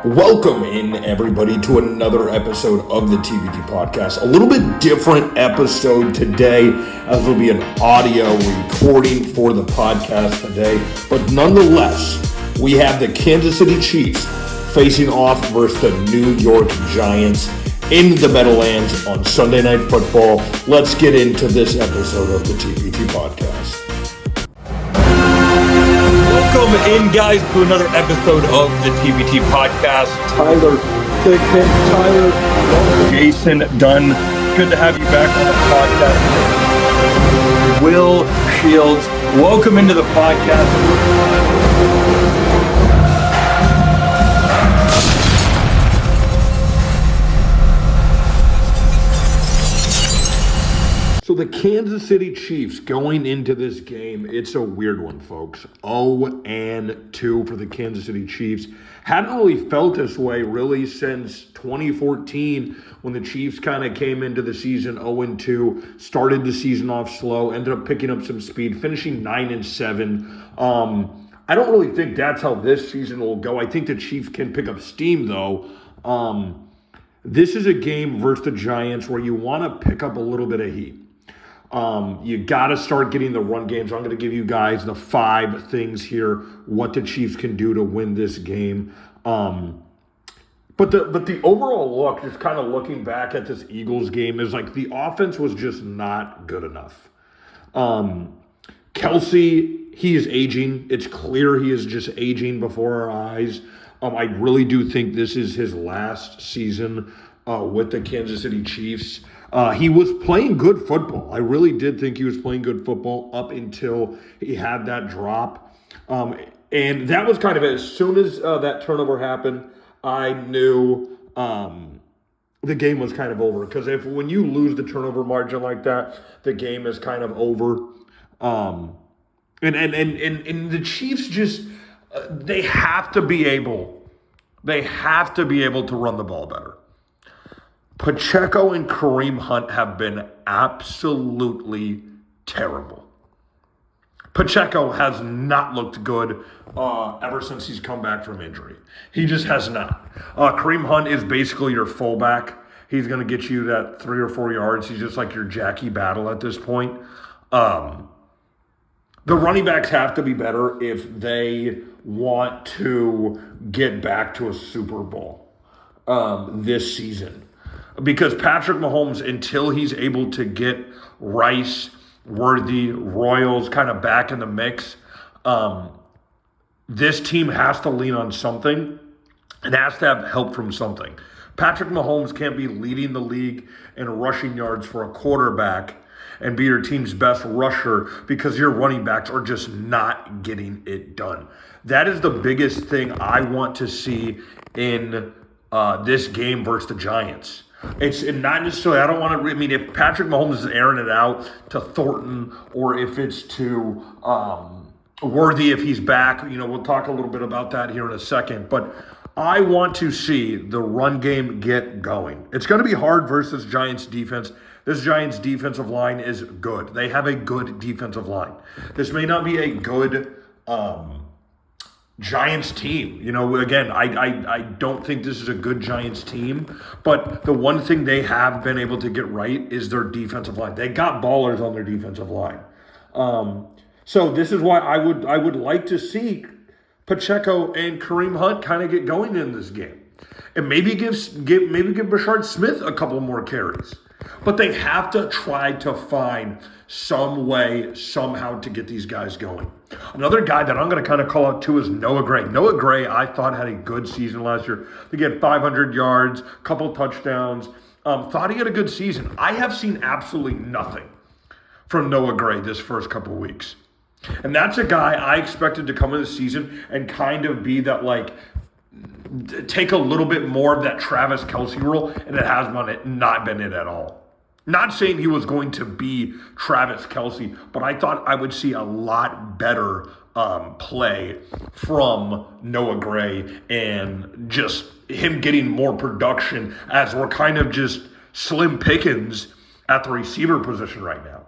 Welcome in, everybody, to another episode of the TBT Podcast. A little bit different episode today, as will be an audio recording for the podcast today. But nonetheless, we have the Kansas City Chiefs facing off versus the New York Giants in the Meadowlands on Sunday Night Football. Let's get into this episode of the TBT Podcast. Welcome in, guys, to another episode of the TBT Podcast. Tyler Thigpen, Jason Dunn. Good to have you back on the podcast. Will Shields, welcome into the podcast. So the Kansas City Chiefs going into this game, it's a weird one, folks. 0-2 for the Kansas City Chiefs. Hadn't really felt this way really since 2014 when the Chiefs kind of came into the season 0-2, started the season off slow, ended up picking up some speed, finishing 9-7. I don't really think that's how this season will go. I think the Chiefs can pick up steam, though. This is a game versus the Giants where you want to pick up a little bit of heat. You got to start getting the run games. I'm going to give you guys the 5 things here, what the Chiefs can do to win this game. But the overall look, just kind of looking back at this Eagles game, is like the offense was just not good enough. Kelce, he is aging. It's clear he is just aging before our eyes. I really do think this is his last season with the Kansas City Chiefs. He was playing good football. I really did think he was playing good football up until he had that drop. And that was kind of as soon as that turnover happened, I knew the game was kind of over. Because when you lose the turnover margin like that, the game is kind of over. And the Chiefs just they have to be able to run the ball better. Pacheco and Kareem Hunt have been absolutely terrible. Pacheco has not looked good ever since he's come back from injury. He just has not. Kareem Hunt is basically your fullback. He's going to get you that 3 or 4 yards. He's just like your Jackie Battle at this point. The running backs have to be better if they want to get back to a Super Bowl this season. Because Patrick Mahomes, until he's able to get Rice, Worthy, Royals kind of back in the mix, this team has to lean on something and has to have help from something. Patrick Mahomes can't be leading the league in rushing yards for a quarterback and be your team's best rusher because your running backs are just not getting it done. That is the biggest thing I want to see in this game versus the Giants. It's not necessarily, I don't want to, if Patrick Mahomes is airing it out to Thornton or if it's to Worthy if he's back, we'll talk a little bit about that here in a second. But I want to see the run game get going. It's going to be hard versus Giants defense. This Giants defensive line is good. They have a good defensive line. This may not be a good Giants team. Again, I don't think this is a good Giants team, but the one thing they have been able to get right is their defensive line. They got ballers on their defensive line. So this is why I would like to see Pacheco and Kareem Hunt kind of get going in this game. And maybe give Brashard Smith a couple more carries. But they have to try to find some way, somehow, to get these guys going. Another guy that I'm going to kind of call out too is Noah Gray. Noah Gray, I thought, had a good season last year. He had 500 yards, couple touchdowns. Thought he had a good season. I have seen absolutely nothing from Noah Gray this first couple of weeks. And that's a guy I expected to come in the season and kind of be that, take a little bit more of that Travis Kelce role, and it has not been it at all. Not saying he was going to be Travis Kelce, but I thought I would see a lot better play from Noah Gray and just him getting more production as we're kind of just slim pickings at the receiver position right now.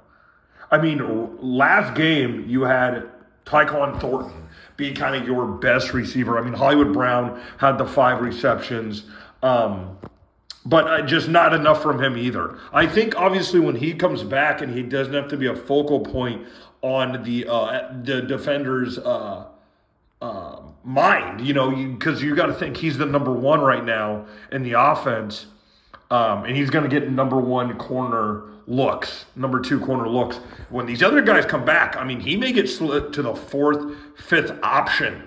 Last game you had Tyquan Thornton be kind of your best receiver. I mean, Hollywood Brown had the 5 receptions. But just not enough from him either. I think obviously when he comes back and he doesn't have to be a focal point on the defender's mind, because you got to think he's the number one right now in the offense, and he's going to get number 1 corner looks, number 2 corner looks. When these other guys come back, I mean, he may get slid to the 4th, 5th option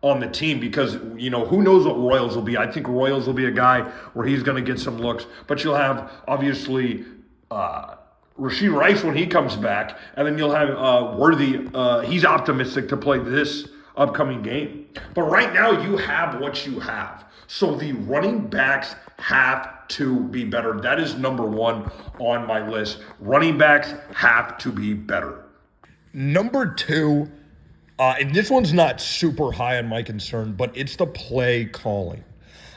on the team because, who knows what Royals will be. I think Royals will be a guy where he's going to get some looks. But you'll have, obviously, Rashee Rice when he comes back. And then you'll have Worthy. He's optimistic to play this upcoming game. But right now, you have what you have. So the running backs have to be better. That is number 1 on my list. Running backs have to be better. Number 2, and this one's not super high on my concern, but it's the play calling.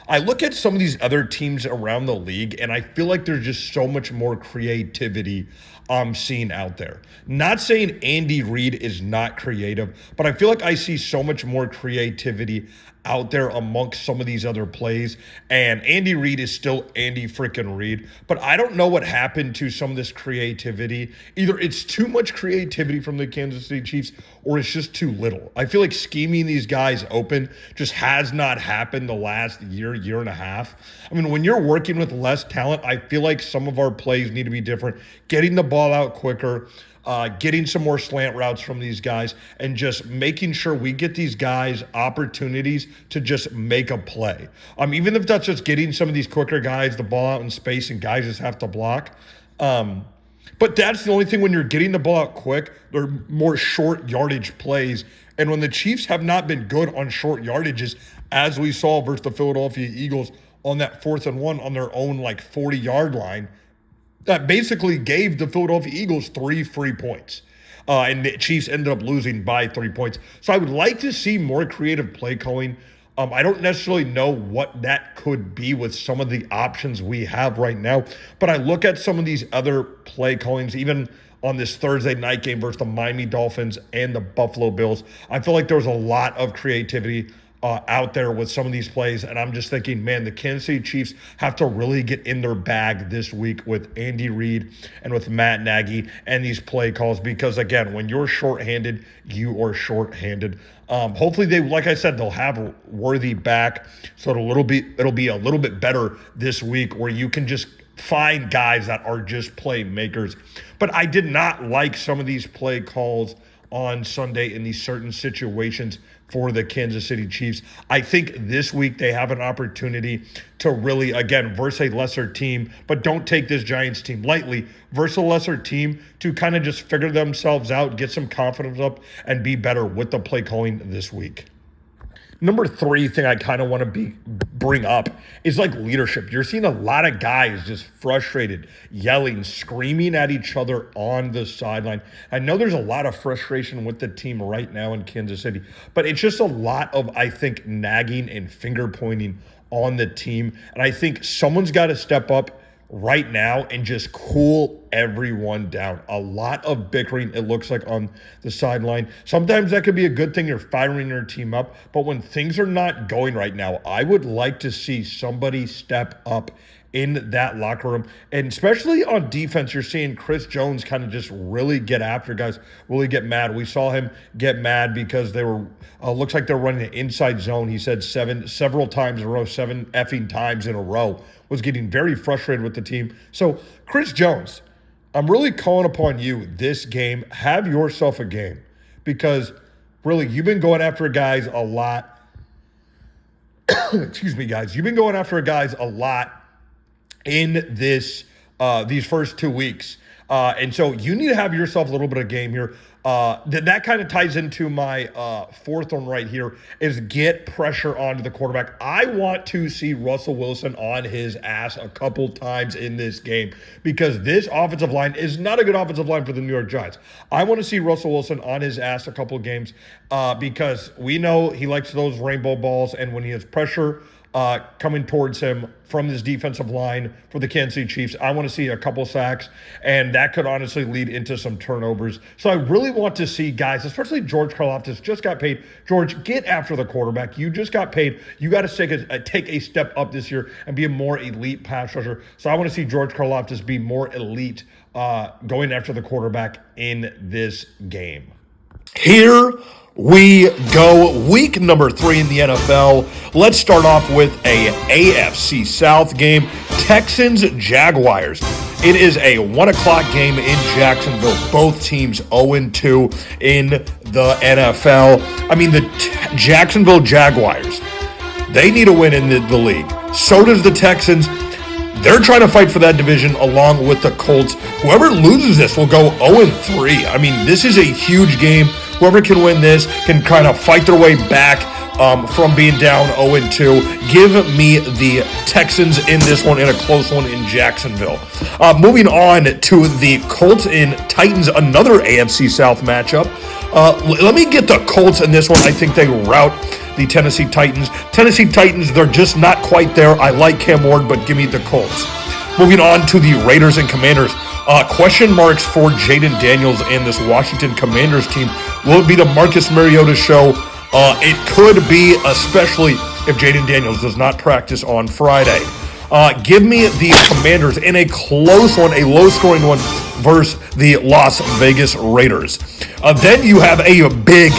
I look at some of these other teams around the league, and I feel like there's just so much more creativity I'm seeing out there. Not saying Andy Reid is not creative, but I feel like I see so much more creativity out there amongst some of these other plays. And Andy Reid is still Andy freaking Reid. But I don't know what happened to some of this creativity. Either it's too much creativity from the Kansas City Chiefs or it's just too little. I feel like scheming these guys open just has not happened the last year and a half. I mean, when you're working with less talent, I feel like some of our plays need to be different. Getting the ball out quicker, getting some more slant routes from these guys, and just making sure we get these guys opportunities to just make a play. Even if that's just getting some of these quicker guys the ball out in space and guys just have to block. But that's the only thing when you're getting the ball out quick, they're more short yardage plays. And when the Chiefs have not been good on short yardages, as we saw versus the Philadelphia Eagles on that 4th and 1 on their own 40-yard line, that basically gave the Philadelphia Eagles 3 free points. And the Chiefs ended up losing by 3 points. So I would like to see more creative play calling. I don't necessarily know what that could be with some of the options we have right now. But I look at some of these other play callings, even on this Thursday night game versus the Miami Dolphins and the Buffalo Bills. I feel like there was a lot of creativity out there with some of these plays. And I'm just thinking, man, the Kansas City Chiefs have to really get in their bag this week with Andy Reid and with Matt Nagy and these play calls. Because, again, when you're shorthanded, you are shorthanded. Hopefully, like I said, they'll have Worthy back. So it'll be a little bit better this week where you can just find guys that are just playmakers. But I did not like some of these play calls on Sunday in these certain situations for the Kansas City Chiefs. I think this week they have an opportunity to really, again, versus a lesser team, but don't take this Giants team lightly, versus a lesser team to kind of just figure themselves out, get some confidence up, and be better with the play calling this week. Number 3 thing I kind of want to bring up is leadership. You're seeing a lot of guys just frustrated, yelling, screaming at each other on the sideline. I know there's a lot of frustration with the team right now in Kansas City, but it's just a lot of, I think, nagging and finger pointing on the team. And I think someone's got to step up right now and just cool everyone down. A lot of bickering, it looks like, on the sideline. Sometimes that could be a good thing. You're firing your team up. But when things are not going right now, I would like to see somebody step up in that locker room. And especially on defense, you're seeing Chris Jones kind of just really get after guys, really get mad. We saw him get mad because they were, looks like they're running an inside zone. He said several times in a row, 7 effing times in a row, was getting very frustrated with the team. So Chris Jones, I'm really calling upon you this game. Have yourself a game, because really you've been going after guys a lot. Excuse me, guys. You've been going after guys a lot in this these first 2 weeks. And so you need to have yourself a little bit of game here. That kind of ties into my 4th one right here, is get pressure onto the quarterback. I want to see Russell Wilson on his ass a couple times in this game, because this offensive line is not a good offensive line for the New York Giants. I want to see Russell Wilson on his ass a couple of games because we know he likes those rainbow balls, and when he has pressure coming towards him from this defensive line for the Kansas City Chiefs, I want to see a couple sacks, and that could honestly lead into some turnovers. So I really really want to see guys, especially George Karlaftis, just got paid. George, get after the quarterback. You just got paid. You got to take a step up this year and be a more elite pass rusher. So I want to see George Karlaftis be more elite going after the quarterback in this game. Here we go. Week number 3 in the NFL. Let's start off with a AFC South game. Texans-Jaguars. It is a 1 o'clock game in Jacksonville. Both teams 0-2 in the NFL. I mean, the Jacksonville Jaguars, they need a win in the league. So does the Texans. They're trying to fight for that division along with the Colts. Whoever loses this will go 0-3. I mean, this is a huge game. Whoever can win this can kind of fight their way back from being down 0-2. Give me the Texans in this one, in a close one in Jacksonville. Moving on to the Colts and Titans, another AFC South matchup. Let me get the Colts in this one. I think they rout the Tennessee Titans. Tennessee Titans, they're just not quite there. I like Cam Ward, but give me the Colts. Moving on to the Raiders and Commanders. Question marks for Jaden Daniels and this Washington Commanders team. Will it be the Marcus Mariota show? It could be, especially if Jaden Daniels does not practice on Friday. Give me the Commanders in a close one, a low-scoring one, versus the Las Vegas Raiders. Then you have a big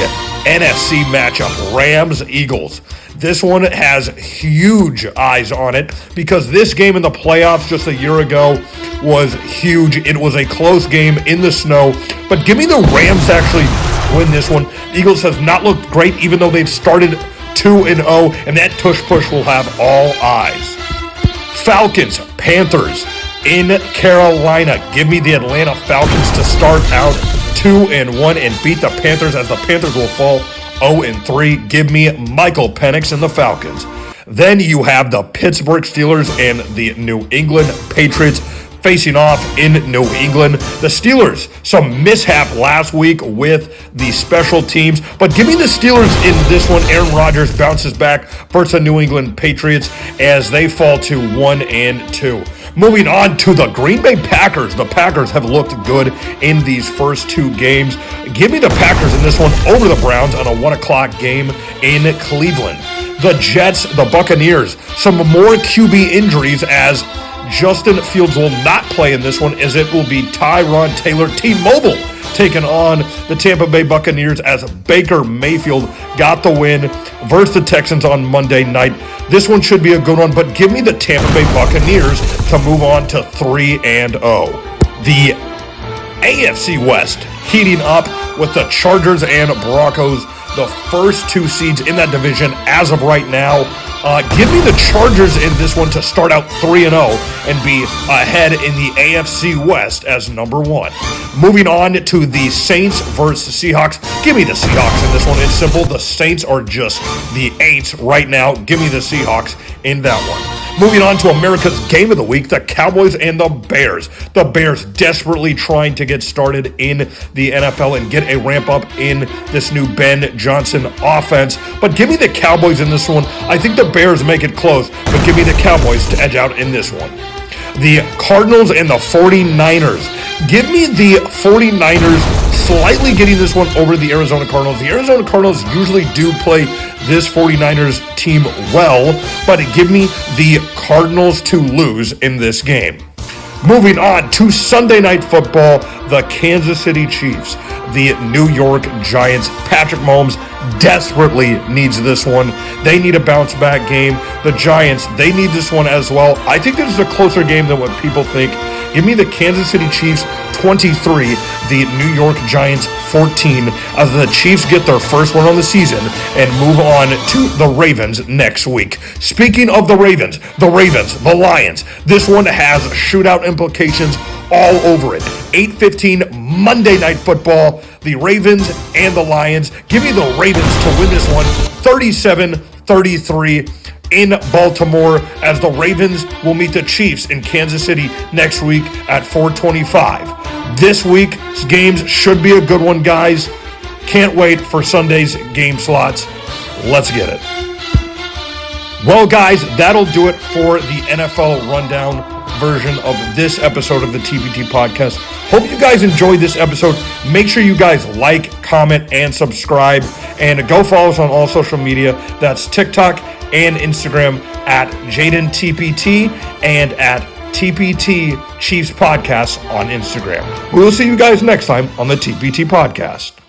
NFC matchup, Rams-Eagles. This one has huge eyes on it because this game in the playoffs just a year ago was huge. It was a close game in the snow, but give me the Rams to actually win this one. Eagles has not looked great, even though they've started 2-0, and that tush-push will have all eyes. Falcons, Panthers in Carolina. Give me the Atlanta Falcons to start out 2-1 and beat the Panthers, as the Panthers will fall 0-3. Give me Michael Penix and the Falcons. Then you have the Pittsburgh Steelers and the New England Patriots facing off in New England. The Steelers, some mishap last week with the special teams, but give me the Steelers in this one. Aaron Rodgers bounces back versus the New England Patriots as they fall to 1-2. Moving on to the Green Bay Packers. The Packers have looked good in these first 2 games. Give me the Packers in this one over the Browns on a 1 o'clock game in Cleveland. The Jets, the Buccaneers, some more QB injuries as Justin Fields will not play in this one, as it will be Tyrod Taylor, T-Mobile, taking on the Tampa Bay Buccaneers as Baker Mayfield got the win versus the Texans on Monday night. This one should be a good one, but give me the Tampa Bay Buccaneers to move on to 3-0. The AFC West heating up with the Chargers and Broncos, the first 2 seeds in that division as of right now. Give me the Chargers in this one to start out 3-0 and be ahead in the AFC West as number 1. Moving on to the Saints versus Seahawks. Give me the Seahawks in this one. It's simple. The Saints are just the Aints right now. Give me the Seahawks in that one. Moving on to America's Game of the Week, the Cowboys and the Bears. The Bears desperately trying to get started in the NFL and get a ramp up in this new Ben Johnson offense. But give me the Cowboys in this one. I think the Bears make it close, but give me the Cowboys to edge out in this one. The Cardinals and the 49ers. Give me the 49ers slightly getting this one over the Arizona Cardinals. The Arizona Cardinals usually do play this 49ers team well, but give me the Cardinals to lose in this game. Moving on to Sunday Night Football, the Kansas City Chiefs, the New York Giants. Patrick Mahomes desperately needs this one. They need a bounce-back game. The Giants, they need this one as well. I think this is a closer game than what people think. Give me the Kansas City Chiefs 23, the New York Giants 14, as the Chiefs get their first one on the season and move on to the Ravens next week. Speaking of the Ravens, the Lions. This one has shootout implications all over it. 8:15 Monday Night Football. The Ravens and the Lions. Give me the Ravens to win this one 37-33 in Baltimore, as the Ravens will meet the Chiefs in Kansas City next week at 4:25. This week's games should be a good one, guys. Can't wait for Sunday's game slots. Let's get it. Well, guys, that'll do it for the NFL rundown version of this episode of the TPT podcast. Hope you guys enjoyed this episode. Make sure you guys like, comment, and subscribe. And go follow us on all social media. That's TikTok and Instagram at JadenTPT and at TPT Chiefs Podcast on Instagram. We will see you guys next time on the TPT Podcast.